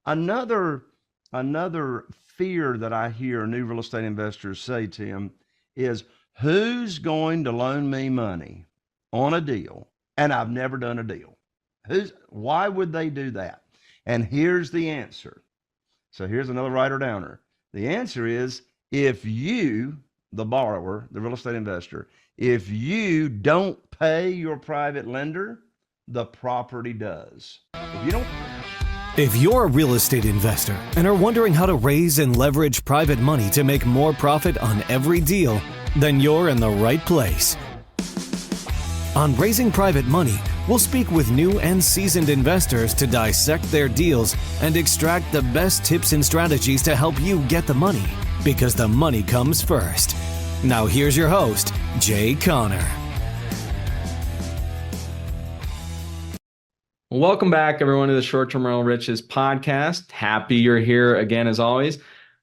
Another another fear that I hear new real estate investors say, Tim, is who's going to loan me money on a deal and I've never done a deal? Why would they do that? And here's the answer. So here's another writer downer. The answer is if you, the borrower, the real estate investor, if you don't pay your private lender, the property does. If you don't. If you're a real estate investor and are wondering how to raise and leverage private money to make more profit on every deal, then you're in the right place. On Raising Private Money, we'll speak with new and seasoned investors to dissect their deals and extract the best tips and strategies to help you get the money, because the money comes first. Now here's your host, Jay Conner. Welcome back, everyone, to the Short-Term Rental Riches podcast. Happy you're here again, as always.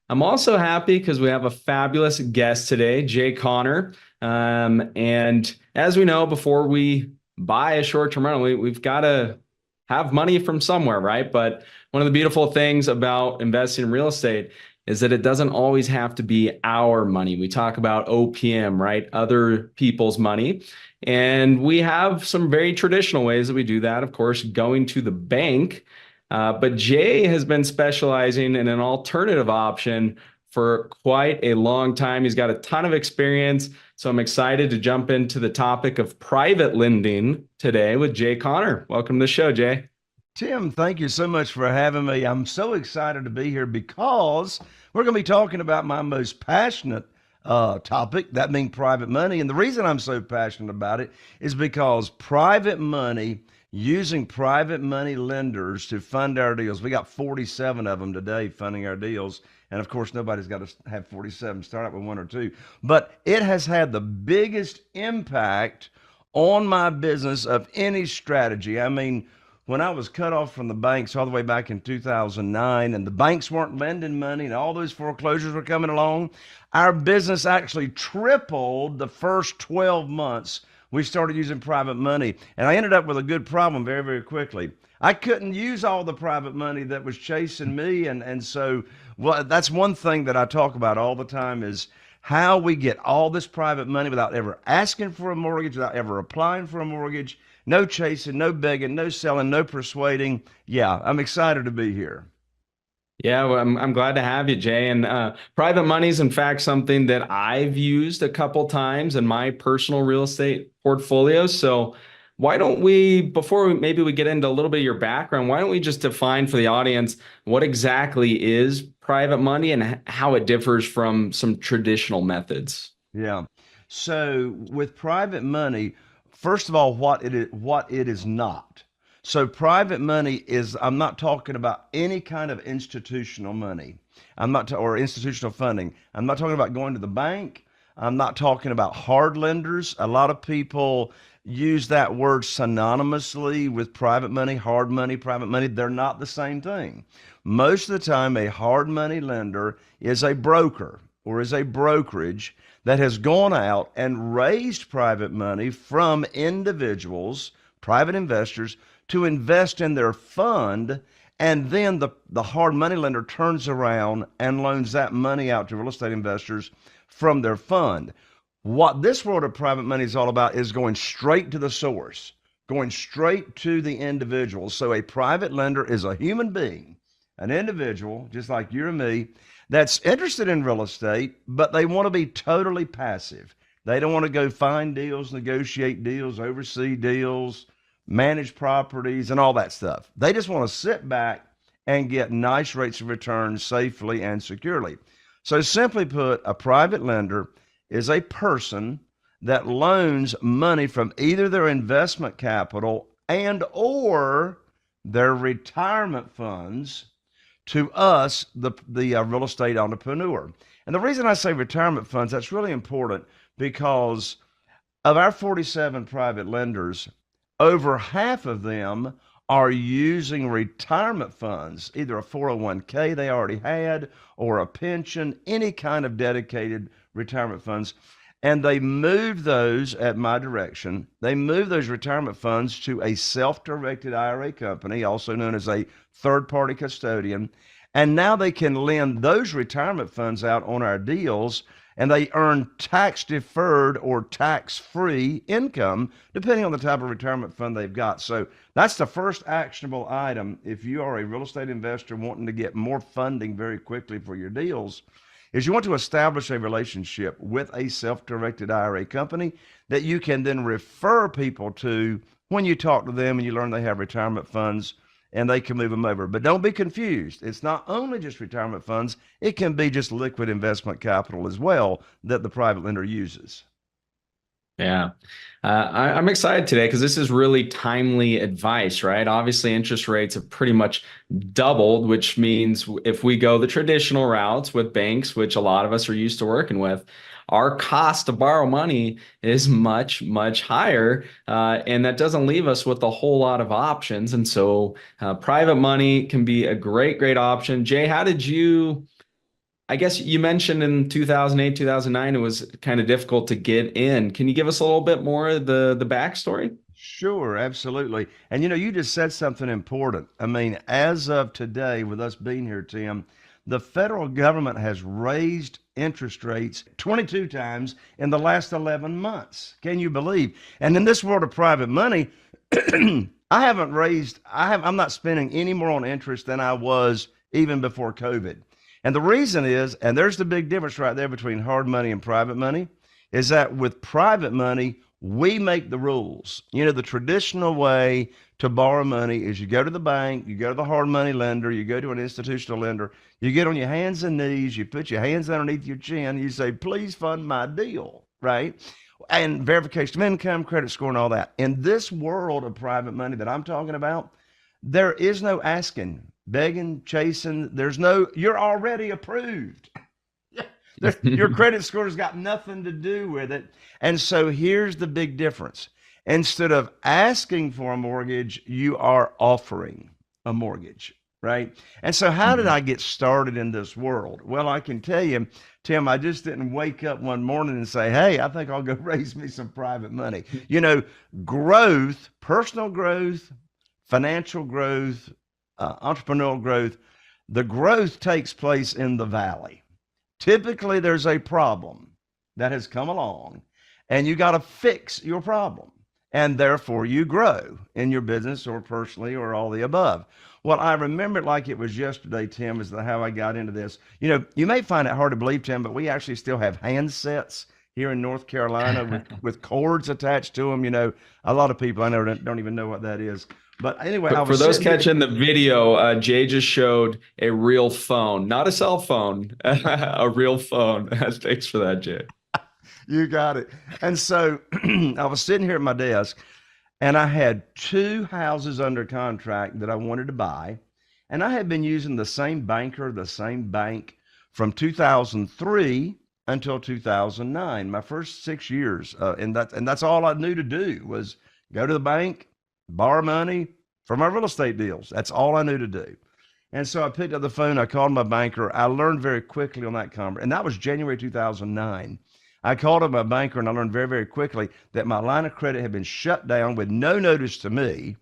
I'm also happy because we have a fabulous guest today, Jay Conner. And as we know, before we buy a short-term rental, we've got to have money from somewhere, right? But one of the beautiful things about investing in real estate is that it doesn't always have to be our money. We talk about OPM, right? Other people's money. And we have some very traditional ways that we do that. Of course, going to the bank. But Jay has been specializing in an alternative option for quite a long time. He's got a ton of experience. So I'm excited to jump into the topic of private lending today with Jay Conner. Welcome to the show, Jay. Tim, thank you so much for having me. I'm so excited to be here because we're going to be talking about my most passionate topic, that being private money. And the reason I'm so passionate about it is because private money, using private money lenders to fund our deals. We got 47 of them today funding our deals. And of course, nobody's got to have 47, start out with one or two. But it has had the biggest impact on my business of any strategy. I mean, when I was cut off from the banks all the way back in 2009 and the banks weren't lending money and all those foreclosures were coming along, our business actually tripled the first 12 months we started using private money. And I ended up with a good problem very, very quickly. I couldn't use all the private money that was chasing me. And so that's one thing that I talk about all the time is how we get all this private money without ever asking for a mortgage, without ever applying for a mortgage. No chasing, no begging, no selling, no persuading. Yeah, I'm excited to be here. Yeah, well, I'm glad to have you, Jay. And private money is, in fact, something that I've used a couple times in my personal real estate portfolio. So why don't we, before maybe we get into a little bit of your background, why don't we just define for the audience what exactly is private money and how it differs from some traditional methods? Yeah. So with private money, first of all, what it is not. So private money is, I'm not talking about any kind of institutional money. Or institutional funding. I'm not talking about going to the bank. I'm not talking about hard lenders. A lot of people use that word synonymously with private money, hard money, private money. They're not the same thing. Most of the time, a hard money lender is a broker or is a brokerage that has gone out and raised private money from individuals, private investors, to invest in their fund, and then the hard money lender turns around and loans that money out to real estate investors from their fund. What this world of private money is all about is going straight to the source, going straight to the individual. So a private lender is a human being, an individual, just like you and me, that's interested in real estate, but they want to be totally passive. They don't want to go find deals, negotiate deals, oversee deals, manage properties, and all that stuff. They just want to sit back and get nice rates of return safely and securely. So simply put, a private lender is a person that loans money from either their investment capital and or their retirement funds to us, the real estate entrepreneur. And the reason I say retirement funds, that's really important because of our 47 private lenders, over half of them are using retirement funds, either a 401k they already had or a pension, any kind of dedicated retirement funds. And they moved those at my direction. They moved those retirement funds to a self-directed IRA company, also known as a third-party custodian. And now they can lend those retirement funds out on our deals, and they earn tax deferred or tax free income, depending on the type of retirement fund they've got. So that's the first actionable item. If you are a real estate investor wanting to get more funding very quickly for your deals, is you want to establish a relationship with a self-directed IRA company that you can then refer people to when you talk to them and you learn they have retirement funds and they can move them over. But don't be confused. It's not only just retirement funds. It can be just liquid investment capital as well that the private lender uses. Yeah. I'm excited today because this is really timely advice, right? Obviously, interest rates have pretty much doubled, which means if we go the traditional routes with banks, which a lot of us are used to working with, our cost to borrow money is much, much higher. And that doesn't leave us with a whole lot of options. And so private money can be a great, great option. Jay, how did you... I guess you mentioned in 2008, 2009, it was kind of difficult to get in. Can you give us a little bit more of the backstory? Sure, absolutely. And you just said something important. I mean, as of today, with us being here, Tim, the federal government has raised interest rates 22 times in the last 11 months. Can you believe? And in this world of private money, I'm not spending any more on interest than I was even before COVID. And the reason is, and there's the big difference right there between hard money and private money, is that with private money, we make the rules. The traditional way to borrow money is you go to the bank, you go to the hard money lender, you go to an institutional lender, you get on your hands and knees, you put your hands underneath your chin, you say, please fund my deal, right? And verification of income, credit score, and all that. In this world of private money that I'm talking about, there is no asking, begging, chasing. You're already approved. Your credit score's got nothing to do with it. And so here's the big difference. Instead of asking for a mortgage, you are offering a mortgage, right? And so how did I get started in this world? Well, I can tell you, Tim, I just didn't wake up one morning and say, hey, I think I'll go raise me some private money. Growth, personal growth, financial growth, entrepreneurial growth, the growth takes place in the valley. Typically, there's a problem that has come along, and you got to fix your problem, and therefore you grow in your business or personally or all the above. Well, I remember it like it was yesterday, Tim, as to how I got into this. You may find it hard to believe, Tim, but we actually still have handsets here in North Carolina with cords attached to them. A lot of people I know don't even know what that is. But anyway, for those catching the video, Jay just showed a real phone, not a cell phone, a real phone. Thanks for that, Jay. You got it. And so I was sitting here at my desk, and I had 2 houses under contract that I wanted to buy. And I had been using the same banker, the same bank from 2003 until 2009, my first 6 years. And that's all I knew to do was go to the bank, borrow money for my real estate deals. That's all I knew to do. And so I picked up the phone. I called my banker. I learned very quickly on that conference, and that was January 2009. I called up my banker, and I learned very, very quickly that my line of credit had been shut down with no notice to me,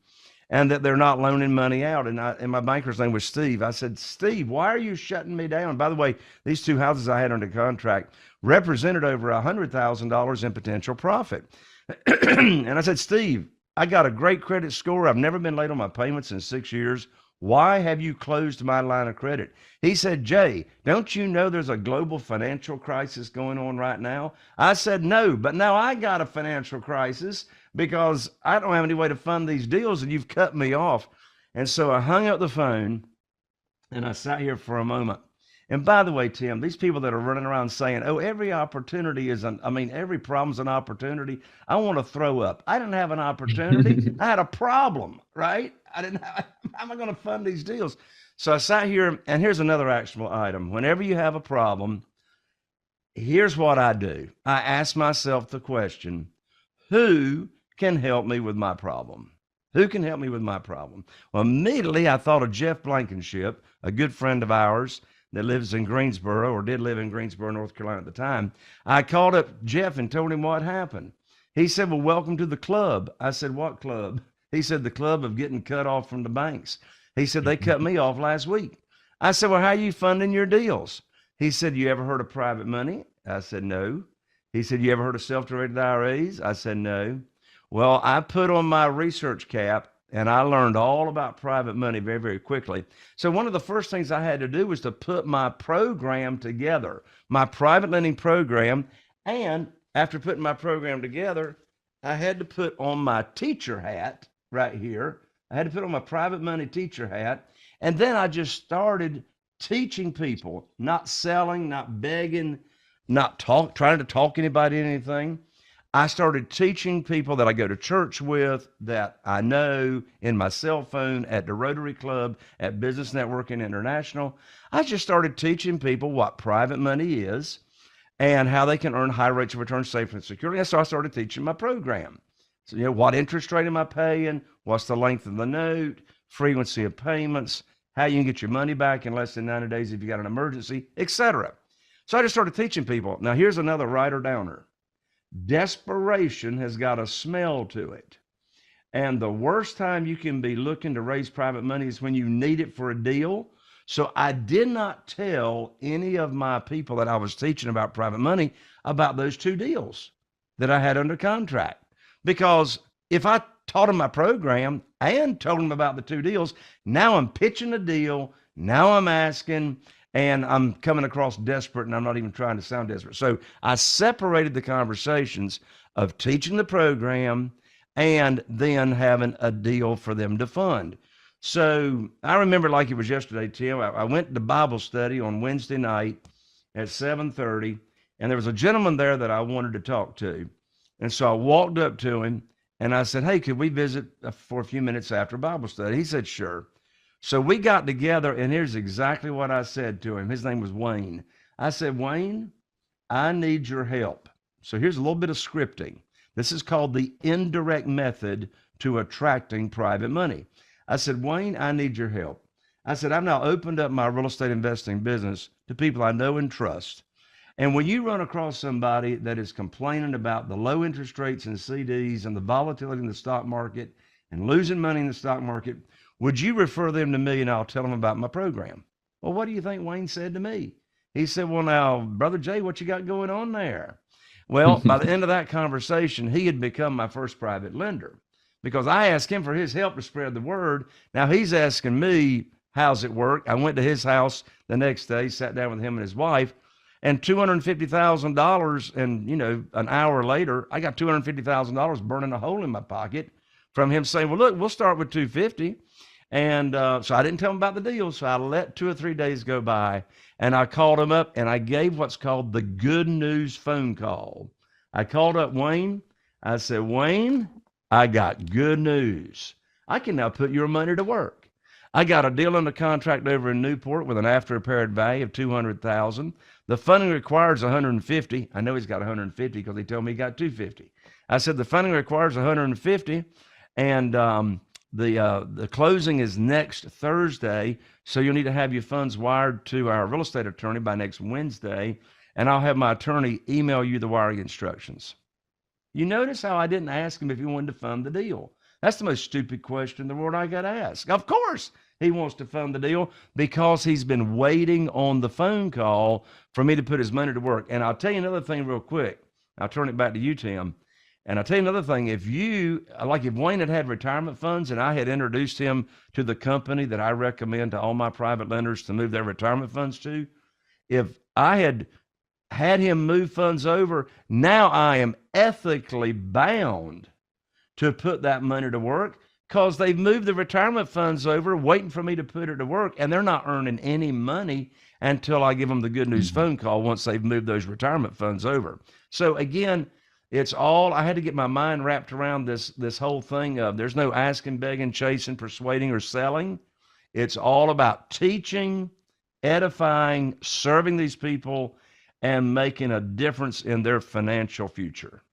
and that they're not loaning money out. And my banker's name was Steve. I said, Steve, why are you shutting me down? By the way, these 2 houses I had under contract represented over $100,000 in potential profit. And I said, Steve, I got a great credit score. I've never been late on my payments in 6 years. Why have you closed my line of credit? He said, Jay, don't you know there's a global financial crisis going on right now? I said, no, but now I got a financial crisis because I don't have any way to fund these deals and you've cut me off. And so I hung up the phone and I sat here for a moment. And by the way, Tim, these people that are running around saying, oh, every opportunity is every problem's an opportunity. I want to throw up. I didn't have an opportunity. I had a problem, right? How am I going to fund these deals? So I sat here, and here's another actionable item. Whenever you have a problem, here's what I do. I ask myself the question, who can help me with my problem? Who can help me with my problem? Well, immediately I thought of Jeff Blankenship, a good friend of ours, that lives in Greensboro, or did live in Greensboro, North Carolina at the time. I called up Jeff and told him what happened. He said, well, welcome to the club. I said, what club? He said, the club of getting cut off from the banks. He said, they cut me off last week. I said, well, how are you funding your deals? He said, you ever heard of private money? I said, no. He said, you ever heard of self-directed IRAs? I said, no. Well, I put on my research cap and I learned all about private money very, very quickly. So one of the first things I had to do was to put my program together, my private lending program. And after putting my program together, I had to put on my teacher hat right here. I had to put on my private money teacher hat. And then I just started teaching people, not selling, not begging, not trying to talk anybody into anything. I started teaching people that I go to church with, that I know, in my cell phone, at the Rotary Club, at Business Networking International. I just started teaching people what private money is and how they can earn high rates of return safely and securely. And so I started teaching my program. So, what interest rate am I paying? What's the length of the note? Frequency of payments? How you can get your money back in less than 90 days if you got an emergency, etc. So I just started teaching people. Now, here's another writer downer. Desperation has got a smell to it. And the worst time you can be looking to raise private money is when you need it for a deal. So I did not tell any of my people that I was teaching about private money about those two deals that I had under contract. Because if I taught them my program and told them about the two deals, now I'm pitching a deal, now I'm asking, and I'm coming across desperate, and I'm not even trying to sound desperate. So I separated the conversations of teaching the program and then having a deal for them to fund. So I remember like it was yesterday, Tim. I went to Bible study on Wednesday night at 7:30, and there was a gentleman there that I wanted to talk to. And so I walked up to him, and I said, hey, could we visit for a few minutes after Bible study? He said, sure. So we got together, and here's exactly what I said to him. His name was Wayne. I said, Wayne, I need your help. So here's a little bit of scripting. This is called the indirect method to attracting private money. I said, Wayne, I need your help. I said, I've now opened up my real estate investing business to people I know and trust. And when you run across somebody that is complaining about the low interest rates and CDs and the volatility in the stock market and losing money in the stock market, would you refer them to me and I'll tell them about my program? Well, what do you think Wayne said to me? He said, well, now, Brother Jay, what you got going on there? Well, by the end of that conversation, he had become my first private lender because I asked him for his help to spread the word. Now he's asking me, how's it work? I went to his house the next day, sat down with him and his wife, and $250,000. And, an hour later, I got $250,000 burning a hole in my pocket from him saying, well, look, we'll start with 250. And so I didn't tell him about the deal. So I let 2 or 3 days go by, and I called him up and I gave what's called the good news phone call. I called up Wayne. I said, Wayne, I got good news. I can now put your money to work. I got a deal under contract over in Newport with an after repaired value of $200,000. The funding requires 150. I know he's got 150 because he told me he got 250. I said the funding requires 150, and the closing is next Thursday. So you'll need to have your funds wired to our real estate attorney by next Wednesday, and I'll have my attorney email you the wiring instructions. You notice how I didn't ask him if he wanted to fund the deal. That's the most stupid question in the world I got asked. Of course he wants to fund the deal because he's been waiting on the phone call for me to put his money to work. And I'll tell you another thing real quick. I'll turn it back to you, Tim. And I'll tell you another thing. If Wayne had retirement funds and I had introduced him to the company that I recommend to all my private lenders to move their retirement funds to, if I had him move funds over, now I am ethically bound to put that money to work because they've moved the retirement funds over waiting for me to put it to work, and they're not earning any money until I give them the good news phone call once they've moved those retirement funds over. So again, I had to get my mind wrapped around this whole thing of there's no asking, begging, chasing, persuading, or selling. It's all about teaching, edifying, serving these people, and making a difference in their financial future.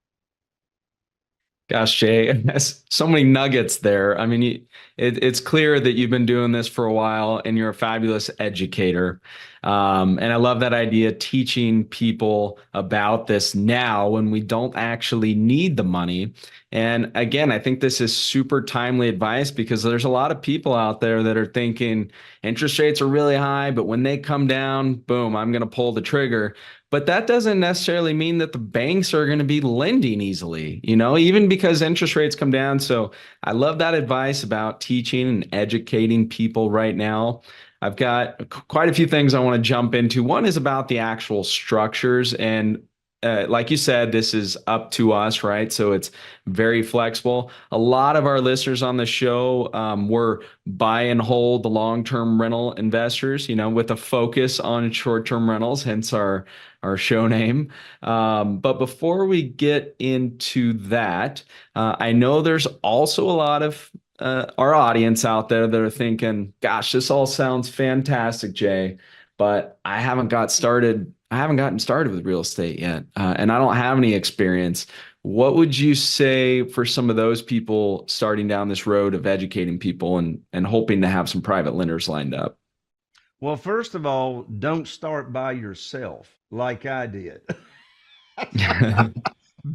Gosh, Jay, so many nuggets there. I mean, it's clear that you've been doing this for a while and you're a fabulous educator. And I love that idea, teaching people about this now when we don't actually need the money. And again, I think this is super timely advice because there's a lot of people out there that are thinking interest rates are really high, but when they come down, boom, I'm going to pull the trigger. But that doesn't necessarily mean that the banks are going to be lending easily, even because interest rates come down. So I love that advice about teaching and educating people right now. I've got quite a few things I want to jump into. One is about the actual structures. And like you said, this is up to us, right? So it's very flexible. A lot of our listeners on the show were buy and hold the long-term rental investors, with a focus on short-term rentals, hence our show name. But before we get into that, I know there's also a lot of our audience out there that are thinking, gosh, this all sounds fantastic, Jay, but I haven't gotten started with real estate yet, and I don't have any experience. What would you say for some of those people starting down this road of educating people and hoping to have some private lenders lined up? Well, first of all, don't start by yourself like I did.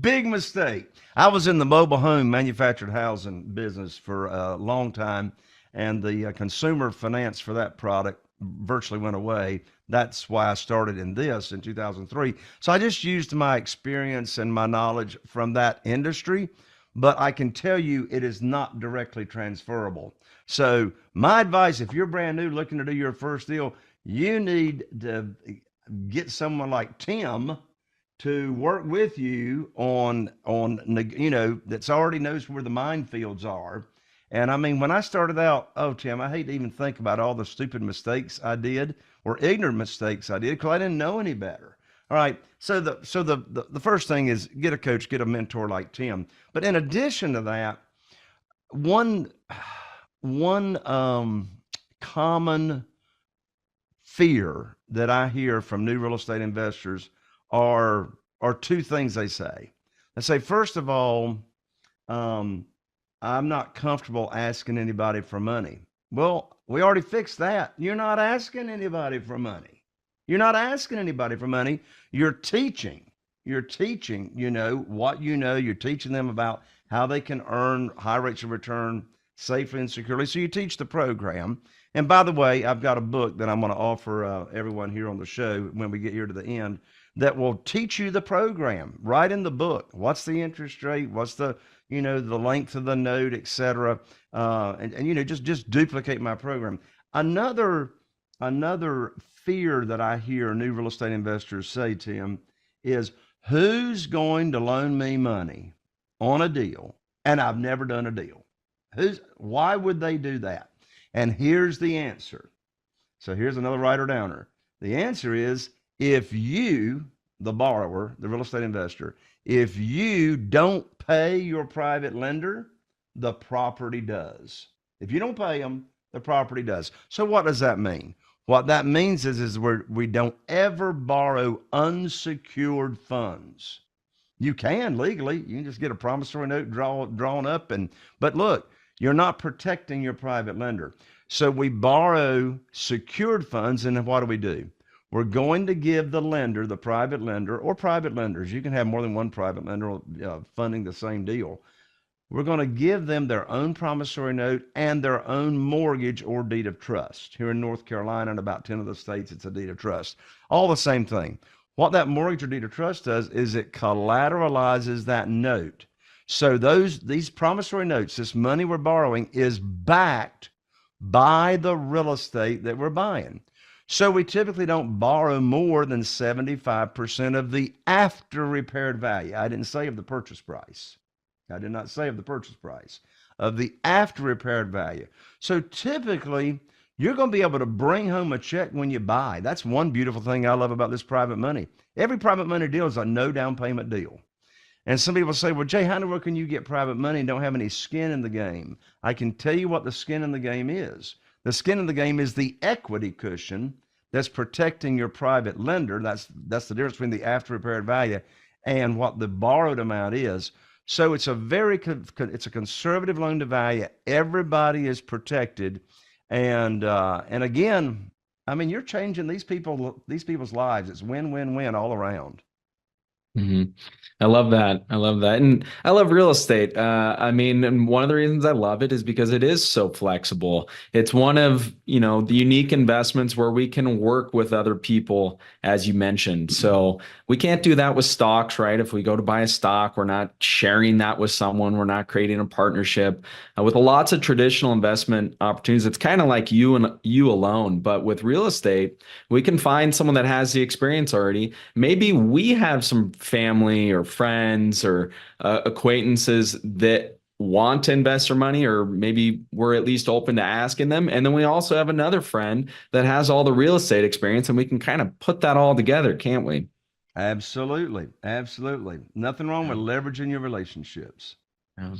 Big mistake. I was in the mobile home manufactured housing business for a long time, and the consumer finance for that product virtually went away. That's why I started in this in 2003. So I just used my experience and my knowledge from that industry, but I can tell you it is not directly transferable. So my advice, if you're brand new looking to do your first deal, you need to get someone like Tim to work with you on that's already knows where the minefields are. And I mean, when I started out, oh, Tim, I hate to even think about all the stupid mistakes I did or ignorant mistakes I did because I didn't know any better. All right. So the first thing is get a coach, get a mentor like Tim. But in addition to that, one common fear that I hear from new real estate investors are two things they say. They say, first of all, I'm not comfortable asking anybody for money. Well, we already fixed that. You're not asking anybody for money. You're not asking anybody for money. You're teaching. You're teaching, what You're teaching them about how they can earn high rates of return safely and securely. So you teach the program. And by the way, I've got a book that I'm going to offer everyone here on the show when we get here to the end that will teach you the program right in the book. What's the interest rate? What's the length of the note, et cetera. And just duplicate my program. Another fear that I hear new real estate investors say, Tim, is who's going to loan me money on a deal and I've never done a deal? Why would they do that? And here's the answer. So here's another writer downer. The answer is if you, the borrower, the real estate investor, if you don't pay your private lender, the property does. If you don't pay them, the property does. So what does that mean? What that means is we don't ever borrow unsecured funds. You can legally, you can just get a promissory note drawn up, but look, you're not protecting your private lender. So we borrow secured funds, and then what do? We're going to give the lender, the private lender, or private lenders, you can have more than one private lender funding the same deal. We're going to give them their own promissory note and their own mortgage or deed of trust. Here in North Carolina and about 10 of the states, it's a deed of trust. All the same thing. What that mortgage or deed of trust does is it collateralizes that note. So these promissory notes, this money we're borrowing, is backed by the real estate that we're buying. So we typically don't borrow more than 75% of the after repaired value. I didn't say of the purchase price. I did not say of the purchase price, of the after repaired value. So typically, you're going to be able to bring home a check when you buy. That's one beautiful thing I love about this private money. Every private money deal is a no down payment deal. And some people say, well, Jay, how in the world can you get private money and don't have any skin in the game? I can tell you what the skin in the game is. The skin in the game is the equity cushion that's protecting your private lender. That's the difference between the after repaired value and what the borrowed amount is. So it's a it's a conservative loan to value. Everybody is protected, and again, I mean, you're changing these people's lives. It's win win win all around. Hmm. I love that. I love that. And I love real estate. I mean, and one of the reasons I love it is because it is so flexible. It's one of, the unique investments where we can work with other people, as you mentioned. So we can't do that with stocks, right? If we go to buy a stock, we're not sharing that with someone. We're not creating a partnership. With lots of traditional investment opportunities, it's kind of like you and you alone. But with real estate, we can find someone that has the experience already. Maybe we have some family or friends or acquaintances that want to invest their money, or maybe we're at least open to asking them. And then we also have another friend that has all the real estate experience, and we can kind of put that all together, can't we? Absolutely. Absolutely. Nothing wrong with leveraging your relationships. Yeah.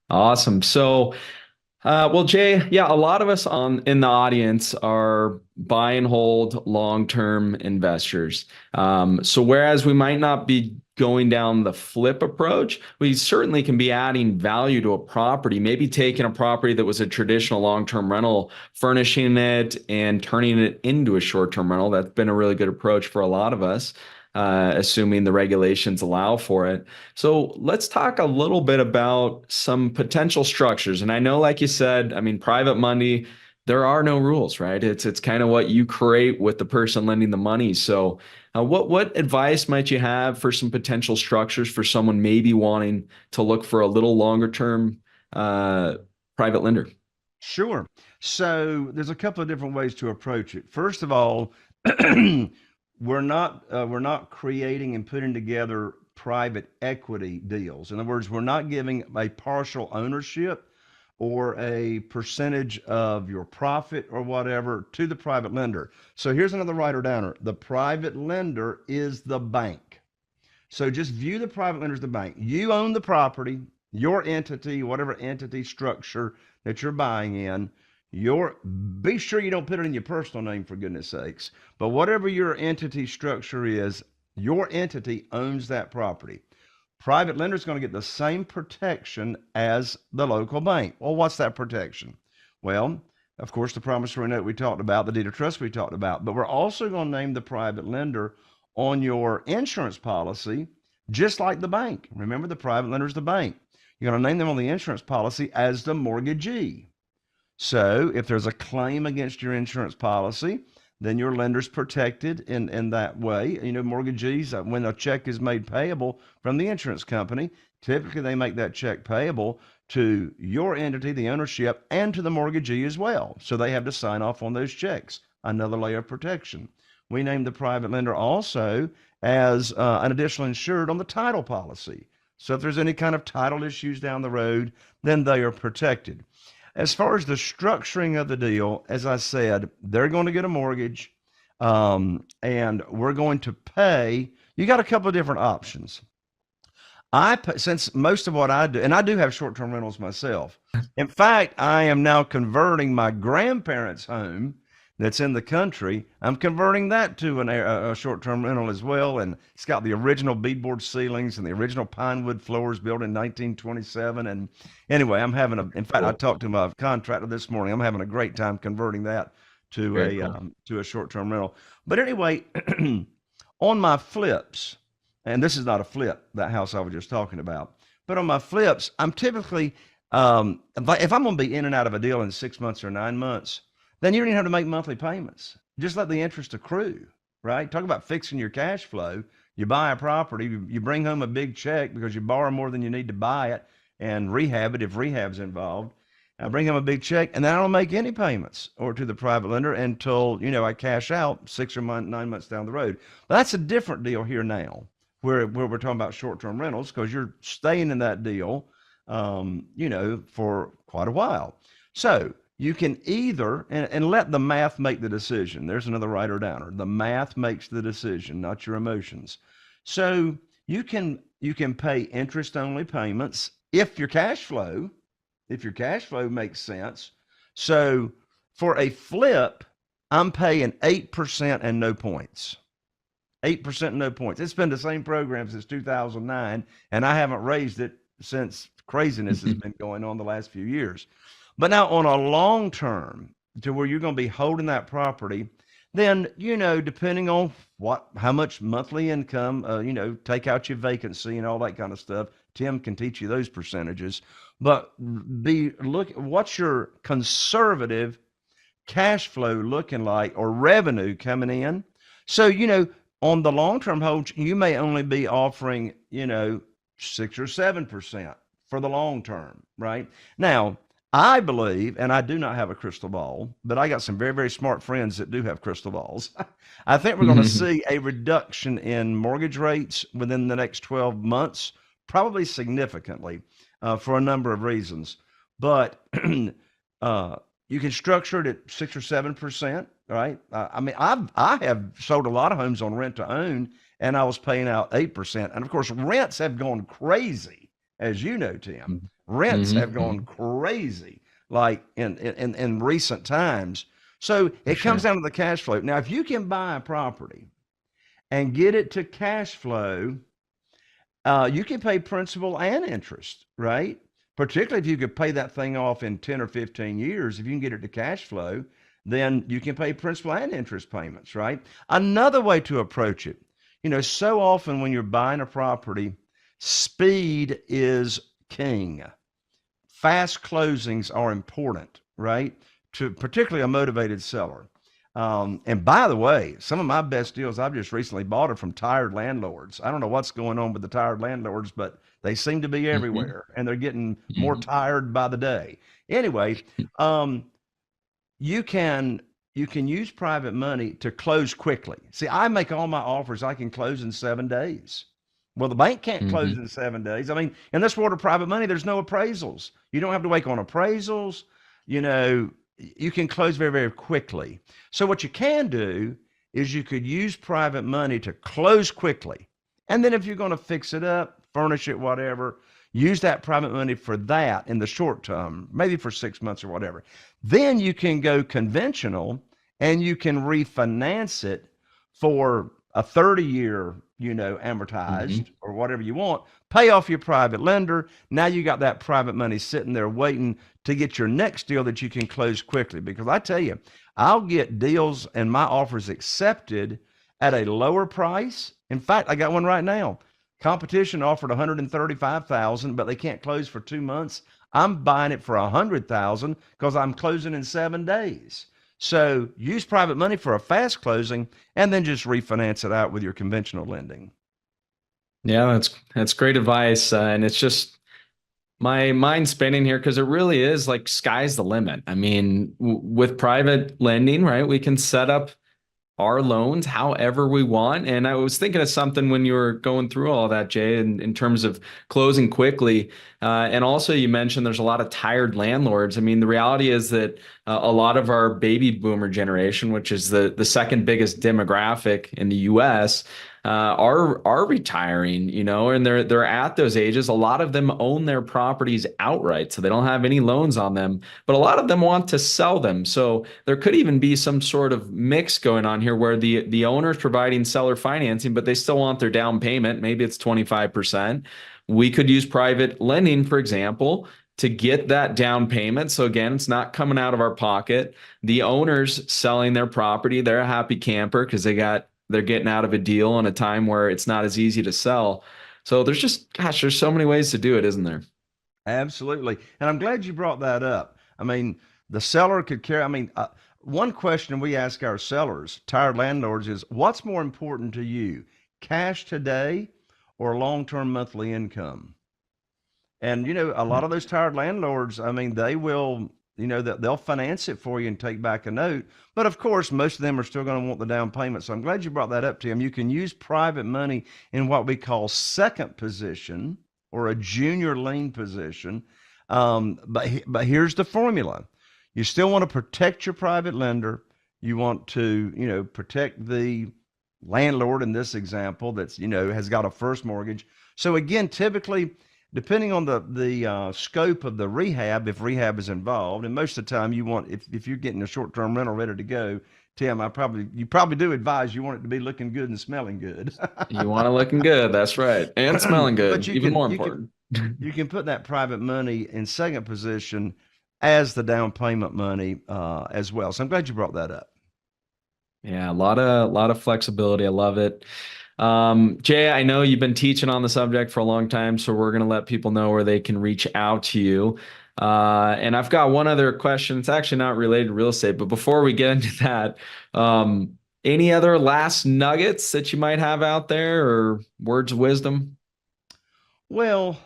Awesome. So, well, Jay, yeah, a lot of us in the audience are buy and hold long-term investors. So whereas we might not be going down the flip approach, we certainly can be adding value to a property, maybe taking a property that was a traditional long-term rental, furnishing it and turning it into a short-term rental. That's been a really good approach for a lot of us. Assuming the regulations allow for it. So let's talk a little bit about some potential structures. And I know, like you said, I mean, private money, there are no rules, right? It's kind of what you create with the person lending the money. So what advice might you have for some potential structures for someone maybe wanting to look for a little longer term private lender? Sure. So there's a couple of different ways to approach it. First of all, we're not creating and putting together private equity deals. In other words, we're not giving a partial ownership or a percentage of your profit or whatever to the private lender. So here's another writer downer. The private lender is the bank. So just view the private lender as the bank. You own the property, your entity, whatever entity structure that you're buying in. Be sure you don't put it in your personal name, for goodness sakes. But whatever your entity structure is, your entity owns that property. Private lender is going to get the same protection as the local bank. Well, what's that protection? Well, of course, the promissory note we talked about, the deed of trust we talked about, but we're also going to name the private lender on your insurance policy, just like the bank. Remember, the private lender is the bank. You're going to name them on the insurance policy as the mortgagee. So if there's a claim against your insurance policy, then your lender's protected in that way. Mortgagees, when a check is made payable from the insurance company, typically they make that check payable to your entity, the ownership, and to the mortgagee as well. So they have to sign off on those checks, another layer of protection. We name the private lender also as an additional insured on the title policy. So if there's any kind of title issues down the road, then they are protected. As far as the structuring of the deal, as I said, they're going to get a mortgage, and we're going to pay. You got a couple of different options. Since most of what I do, and I do have short-term rentals myself. In fact, I am now converting my grandparents' home that's in the country. I'm converting that to a short-term rental as well, and it's got the original beadboard ceilings and the original pine wood floors built in 1927. And anyway, in fact, I talked to my contractor this morning. I'm having a great time converting that to a short-term rental. But anyway, on my flips, and this is not a flip, that house I was just talking about, but on my flips, I'm typically, if I'm going to be in and out of a deal in 6 months or 9 months, then you don't even have to make monthly payments. Just let the interest accrue, right? Talk about fixing your cash flow. You buy a property, you bring home a big check because you borrow more than you need to buy it and rehab it if rehab's involved. I bring home a big check, and then I don't make any payments or to the private lender until, I cash out 6 or 9 months down the road. But that's a different deal here now where we're talking about short-term rentals, because you're staying in that deal, for quite a while. So you can either, and let the math make the decision. There's another writer downer. The math makes the decision, not your emotions. So you can pay interest-only payments if your cash flow makes sense. So for a flip, I'm paying 8% and no points. 8% and no points. It's been the same program since 2009, and I haven't raised it since craziness has been going on the last few years. But now on a long term, to where you're going to be holding that property, then, depending on how much monthly income, take out your vacancy and all that kind of stuff. Tim can teach you those percentages, but what's your conservative cash flow looking like, or revenue coming in? So, on the long-term hold, you may only be offering, 6 or 7% for the long term, right? Now, I believe, and I do not have a crystal ball, but I got some very, very smart friends that do have crystal balls. I think we're going to see a reduction in mortgage rates within the next 12 months, probably significantly, for a number of reasons. But you can structure it at 6 or 7%, right? I have sold a lot of homes on rent to own, and I was paying out 8%. And of course, rents have gone crazy, as you know, Tim. Rents have gone crazy, like in recent times. So it comes down to the cash flow. Now, if you can buy a property and get it to cash flow, you can pay principal and interest, right? Particularly if you could pay that thing off in 10 or 15 years. If you can get it to cash flow, then you can pay principal and interest payments, right? Another way to approach it, so often when you're buying a property, speed is king. Fast closings are important, right? To particularly a motivated seller. And by the way, some of my best deals, I've just recently bought it from tired landlords. I don't know what's going on with the tired landlords, but they seem to be everywhere, and they're getting more tired by the day. Anyway, you can use private money to close quickly. See, I make all my offers, I can close in 7 days. Well, the bank can't close in 7 days. I mean, in this world of private money, there's no appraisals. You don't have to wait on appraisals. You can close very, very quickly. So what you can do is you could use private money to close quickly. And then if you're going to fix it up, furnish it, whatever, use that private money for that in the short term, maybe for 6 months or whatever. Then you can go conventional and you can refinance it for a 30-year, amortized or whatever you want, pay off your private lender. Now you got that private money sitting there waiting to get your next deal that you can close quickly. Because I tell you, I'll get deals and my offers accepted at a lower price. In fact, I got one right now. Competition offered $135,000, but they can't close for 2 months. I'm buying it for $100,000 because I'm closing in 7 days. So use private money for a fast closing and then just refinance it out with your conventional lending. Yeah, that's great advice. And it's just my mind spinning here because it really is like sky's the limit. I mean, with private lending, right, we can set up our loans however we want. And I was thinking of something when you were going through all that, Jay, in terms of closing quickly. And also you mentioned there's a lot of tired landlords. I mean, the reality is that a lot of our baby boomer generation, which is the second biggest demographic in the US, are retiring, and they're at those ages. A lot of them own their properties outright, so they don't have any loans on them, but a lot of them want to sell them. So there could even be some sort of mix going on here where the owner's providing seller financing, but they still want their down payment. Maybe it's 25%. We could use private lending, for example, to get that down payment. So again, it's not coming out of our pocket. The owner's selling their property. They're a happy camper because they're getting out of a deal in a time where it's not as easy to sell. So there's so many ways to do it, isn't there? Absolutely. And I'm glad you brought that up. I mean, the seller could carry, one question we ask our sellers, tired landlords, is what's more important to you, cash today or long-term monthly income? And, a lot of those tired landlords, they will, they'll finance it for you and take back a note. But of course, most of them are still going to want the down payment. So I'm glad you brought that up, Tim. You can use private money in what we call second position or a junior lien position. But here's the formula. You still want to protect your private lender. You want to, protect the landlord in this example that's, has got a first mortgage. So again, typically, depending on the scope of the rehab, if rehab is involved, and most of the time you want, if you're getting a short-term rental ready to go, Tim, you probably do advise you want it to be looking good and smelling good. You want it looking good, that's right, and smelling good, even more important. you can put that private money in second position as the down payment money as well. So I'm glad you brought that up. Yeah, a lot of flexibility. I love it. Jay, I know you've been teaching on the subject for a long time, so we're going to let people know where they can reach out to you. And I've got one other question. It's actually not related to real estate, but before we get into that, any other last nuggets that you might have out there or words of wisdom? Well,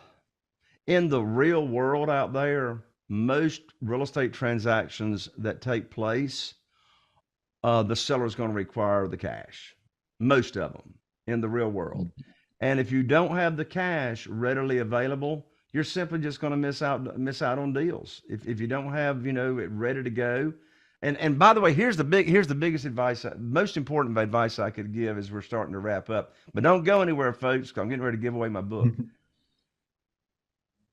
in the real world out there, most real estate transactions that take place, the seller is going to require the cash. Most of them in the real world. And if you don't have the cash readily available, you're simply just going to miss out on deals. If you don't have, it ready to go. And by the way, here's the biggest advice, most important advice I could give as we're starting to wrap up. But don't go anywhere, folks, 'cause I'm getting ready to give away my book.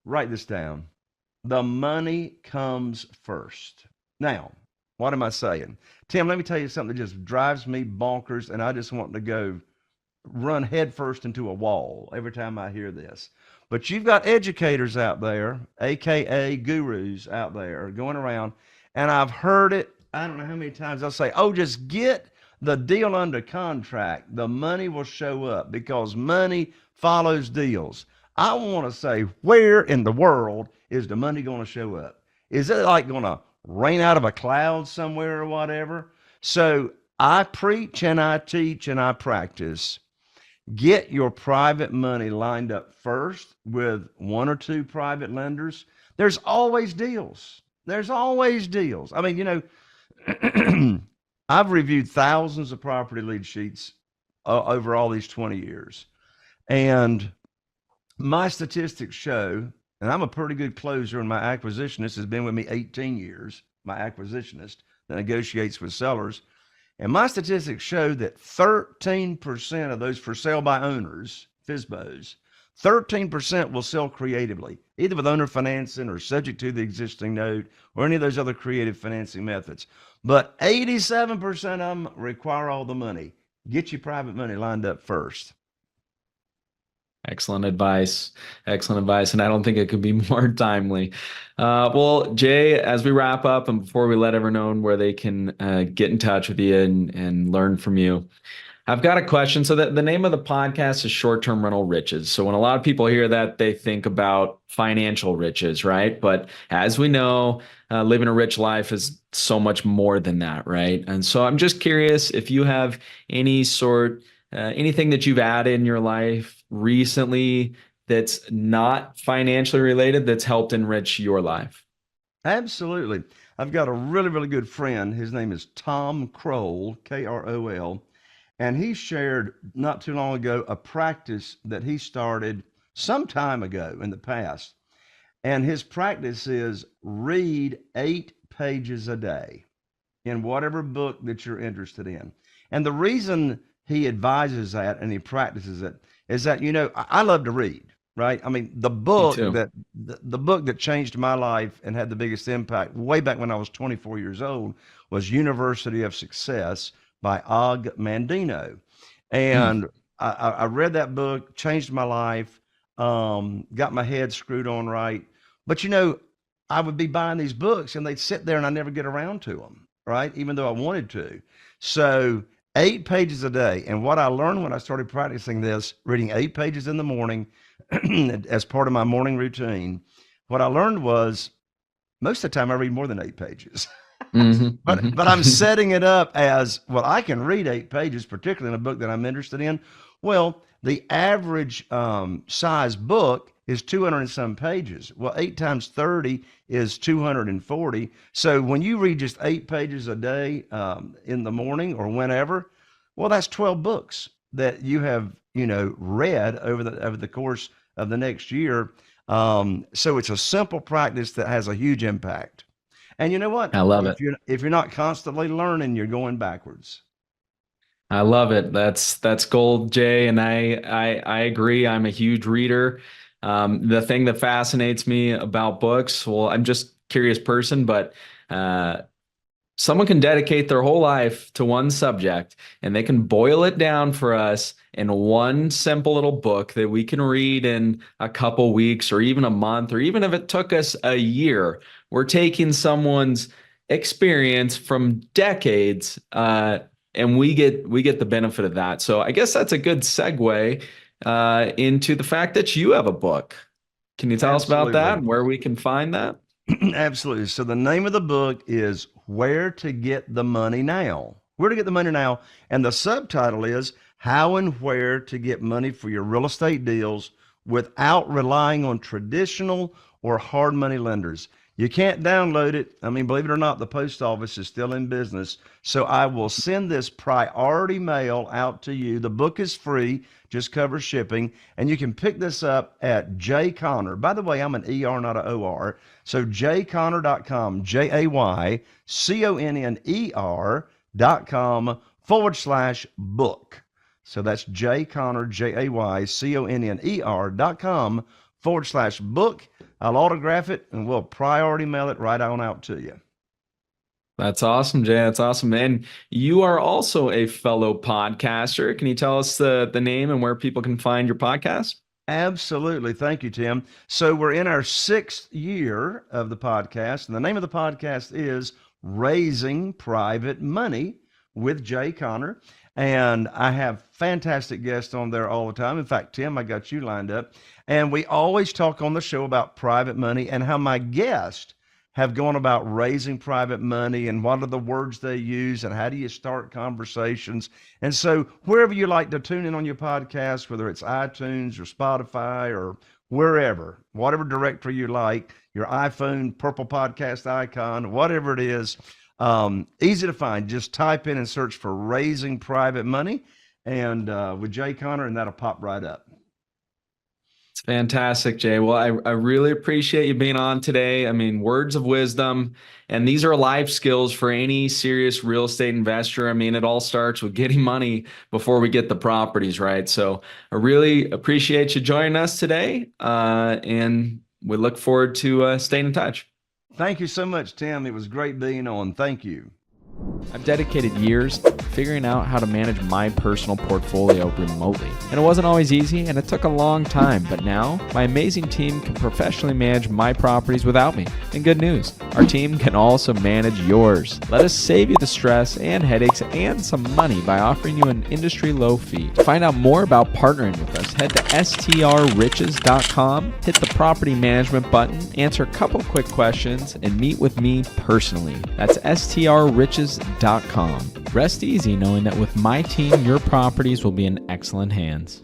Write this down. The money comes first. Now, what am I saying? Tim, let me tell you something that just drives me bonkers, and I just want to go run headfirst into a wall every time I hear this. But you've got educators out there, AKA gurus out there going around, and I've heard it, I don't know how many times they'll say, oh, just get the deal under contract. The money will show up because money follows deals. I want to say, where in the world is the money going to show up? Is it like going to rain out of a cloud somewhere or whatever? So I preach and I teach and I practice. Get your private money lined up first with one or two private lenders. There's always deals. There's always deals. I mean, I've reviewed thousands of property lead sheets over all these 20 years. And my statistics show, and I'm a pretty good closer, and my acquisitionist has been with me 18 years, my acquisitionist that negotiates with sellers. And my statistics show that 13% of those for sale by owners, FSBOs, 13% will sell creatively, either with owner financing or subject to the existing note or any of those other creative financing methods. But 87% of them require all the money. Get your private money lined up first. Excellent advice. Excellent advice. And I don't think it could be more timely. Well, Jay, as we wrap up and before we let everyone know where they can get in touch with you and learn from you, I've got a question. So the name of the podcast is Short-Term Rental Riches. So when a lot of people hear that, they think about financial riches, right? But as we know, living a rich life is so much more than that, right? And so I'm just curious if you have anything that you've added in your life recently that's not financially related that's helped enrich your life. Absolutely. I've got a really, really good friend. His name is Tom Kroll, Krol. And he shared not too long ago a practice that he started some time ago in the past. And his practice is read 8 pages a day in whatever book that you're interested in. And the reason he advises that and he practices it is that, I love to read, right? I mean, the book that changed my life and had the biggest impact way back when I was 24 years old was University of Success by Og Mandino. And I read that book, changed my life, got my head screwed on right. But, I would be buying these books and they'd sit there and I never get around to them, right? Even though I wanted to. So 8 pages a day. And what I learned when I started practicing this, reading 8 pages in the morning as part of my morning routine, what I learned was most of the time I read more than 8 pages. But I'm setting it up as, well, I can read 8 pages, particularly in a book that I'm interested in. Well, the average size book is 200 and some pages. Well, 8 times 30 is 240. So when you read just 8 pages a day in the morning or whenever, well, that's 12 books that you have, read over the course of the next year. So it's a simple practice that has a huge impact. And you know what? I love it. If you're not constantly learning, you're going backwards. I love it. That's gold, Jay. And I agree. I'm a huge reader. The thing that fascinates me about books, well, I'm just a curious person, but Someone can dedicate their whole life to one subject, and they can boil it down for us in one simple little book that we can read in a couple weeks or even a month, or even if it took us a year. We're taking someone's experience from decades, and we get the benefit of that. So I guess that's a good segue into the fact that you have a book. Can you tell us about that and where we can find that? Absolutely. So the name of the book is Where to Get the Money Now. Where to Get the Money Now. And the subtitle is How and Where to Get Money for Your Real Estate Deals Without Relying on Traditional or Hard Money Lenders. You can't download it. I mean, believe it or not, the post office is still in business. So I will send this priority mail out to you. The book is free, just covers shipping. And you can pick this up at Jay Conner. By the way, I'm an ER, not an OR. So jayconner.com, JayConner.com/book. So that's Jayconner, JayConner.com/book. I'll autograph it and we'll priority mail it right on out to you. That's awesome, Jay. That's awesome. And you are also a fellow podcaster. Can you tell us the name and where people can find your podcast? Absolutely. Thank you, Tim. So we're in our 6th year of the podcast, and the name of the podcast is Raising Private Money with Jay Conner. And I have fantastic guests on there all the time. In fact, Tim, I got you lined up. And we always talk on the show about private money and how my guests have gone about raising private money and what are the words they use and how do you start conversations. And so wherever you like to tune in on your podcast, whether it's iTunes or Spotify or wherever, whatever directory you like, your iPhone purple podcast icon, whatever it is, easy to find. Just type in and search for Raising Private Money and with Jay Conner, and that'll pop right up. It's fantastic, Jay. Well, I really appreciate you being on today. I mean, words of wisdom, and these are life skills for any serious real estate investor. I mean, it all starts with getting money before we get the properties, right? So I really appreciate you joining us today, and we look forward to staying in touch. Thank you so much, Tim. It was great being on. Thank you. I've dedicated years figuring out how to manage my personal portfolio remotely. And it wasn't always easy, and it took a long time, but now my amazing team can professionally manage my properties without me. And good news, our team can also manage yours. Let us save you the stress and headaches and some money by offering you an industry low fee. To find out more about partnering with us, head to strriches.com, hit the property management button, answer a couple quick questions, and meet with me personally. That's strriches.com. Rest easy knowing that with my team, your properties will be in excellent hands.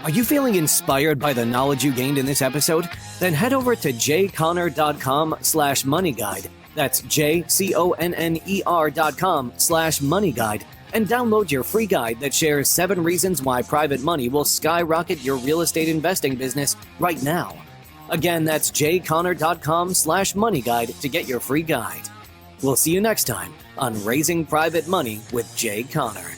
Are you feeling inspired by the knowledge you gained in this episode? Then head over to jayconner.com/moneyguide. That's jayconner.com/moneyguide and download your free guide that shares 7 reasons why private money will skyrocket your real estate investing business right now. Again, that's jayconner.com/moneyguide to get your free guide. We'll see you next time on Raising Private Money with Jay Conner.